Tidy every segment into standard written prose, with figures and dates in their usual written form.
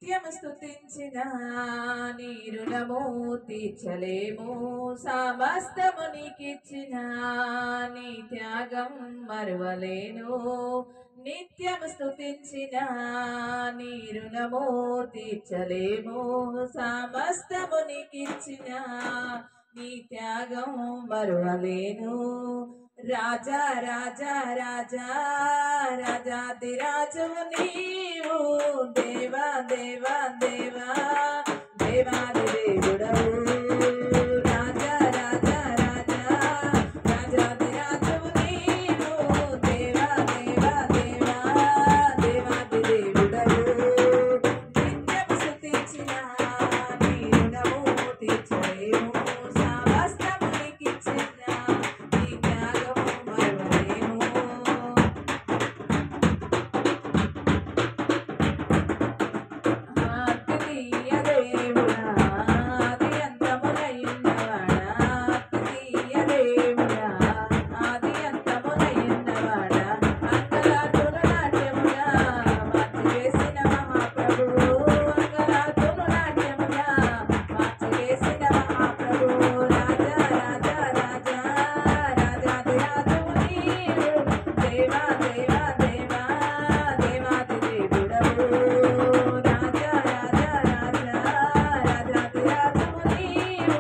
నిత్యము స్తుతించిన నీ రుణము తీర్చలేము. సమస్తము నీకిచ్చిన నీ త్యాగం మరువలేను. నిత్యము స్తుతించిన నీ రుణము తీర్చలేము. సమస్తము నీకిచ్చిన నీ త్యాగం మరువలేను. రాజా రాజా రాజా రాజాదిరాజువు నీవు, దేవా దేవా దేవా దేవాది దేవుడవు. రాజా రాజా రాజా రాజాదిరాజువు నీవు, దేవా దేవా దేవా దేవాది దేవుడవు. నిత్యము స్తుతించిన నీ రుణము తీర్చలేము. సమస్తము నీకిచ్చిన నీ త్యాగము మరువలేను. అద్వితీయ దేవుడా, ఆది అంతమునయున్నవాడా, అద్వితీయ దేవుడా, ఆది అంతమునయున్నవాడా, అంగలార్చును నాట్యముగా మార్చివేసిన మహాప్రభువు, అంగలార్చును నాట్యముగా మార్చివేసిన మహాప్రభువు. రాజా రాజా రాజా రాజాదిరాజువు నీవు, దేవా దేవా దేవా దేవాది దేవుడవు. రాజా రాజా రాజా రాజాదిరాజువు నీవు,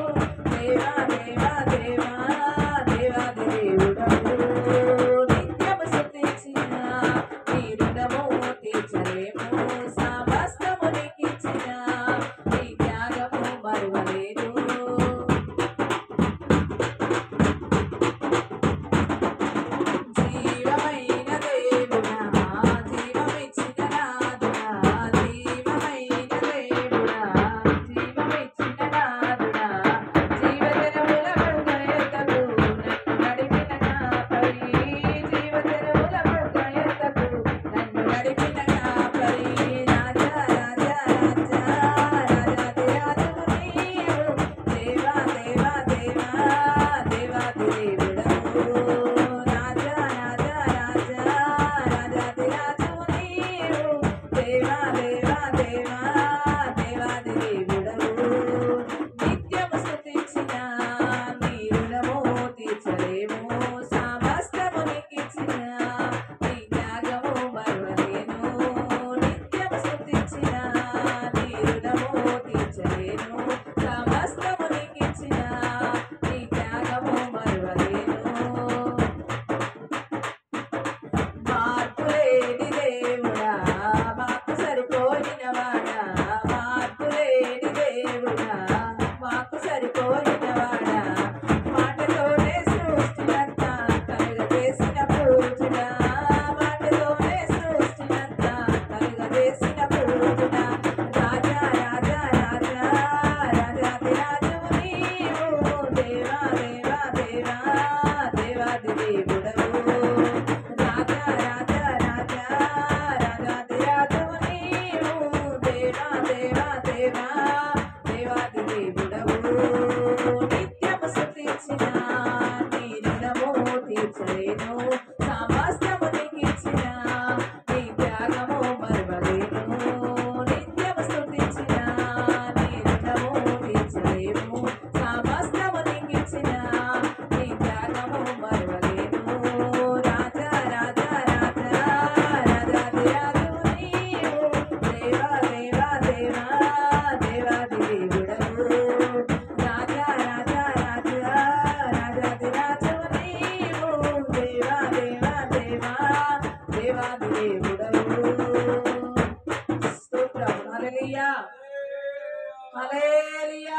దేవా దేవా దేవా దేవాది దేవుడవు. నిత్యము స్తుతించిన నీ రుణము తీర్చలేము. సమస్తము నీకిచ్చిన నీ త్యాగము మరువలేను. జీవమైన దేవుడా, జీవమిచ్చిన నాదుడా, జీవమైన దేవుడా, జీవమిచ్చిన నాదుడా, జీవజనముల మృగయతకు నన్ను నడిపిన కాపరి, జీవజనముల మృగయతకు నన్ను నడిపిన కాపరి. రాజా రాజా రాజా రాజాదిరాజువు నీవు, దేవా దేవా దేవా దేవాది దేవుడవు. రాజా రాజా రాజా రాజాదిరాజువు నీవు, దేవా దేవా దేవా దేవాది దేవుడవు. నిత్యము స్తుతించిన నీ రుణము తీర్చలేము. సమస్తము నీకిచ్చిన నీ త్యాగము మరువలేను. నిత్యము స్తుతించిన నీ రుణము తీర్చలేను. సమస్తము నీకిచ్చిన నీ త్యాగము మరువలేను. మార్పులేని దేవుడా, మాకు సరిపోయినవాడా, మార్పులేని దేవుడా, మాకు సరిపోయినవాడా, మాటతోనే సృష్టినంతా కలుగజేసిన పూజుడా, మాటతోనే సృష్టినంతా కలుగజేసిన పూజుడా. రాజా రాజా రాజా రాజాదిరాజువు నీవు, దేవా దేవా దేవా దేవాది దేవుడవు. రాజా రాజా రాజా రాజాదిరాజువు నీవు, దేవా దేవా దేవా దేవాది దేవుడవు. నిత్యము స్తుతించిన నీ రుణము తీర్చలేను. సమస్తము నీకిచ్చిన నీ త్యాగము మరువలేను. నిత్యము స్తుతించిన నీ రుణము తీర్చలేము. సమస్తము నీకిచ్చిన నీ త్యాగము మరువలేను. రాజా రాజా రాజా రాజాదిరాజువు నీవు, దేవా దేవా దేవా దేవాది దేవుడవు. రాజా రాజా రాజా రాజాదిరాజువు నీవు, దేవా దేవా దేవా దేవాది దేవుడవు. స్తోత్రం. హల్లెలూయా హల్లెలూయా.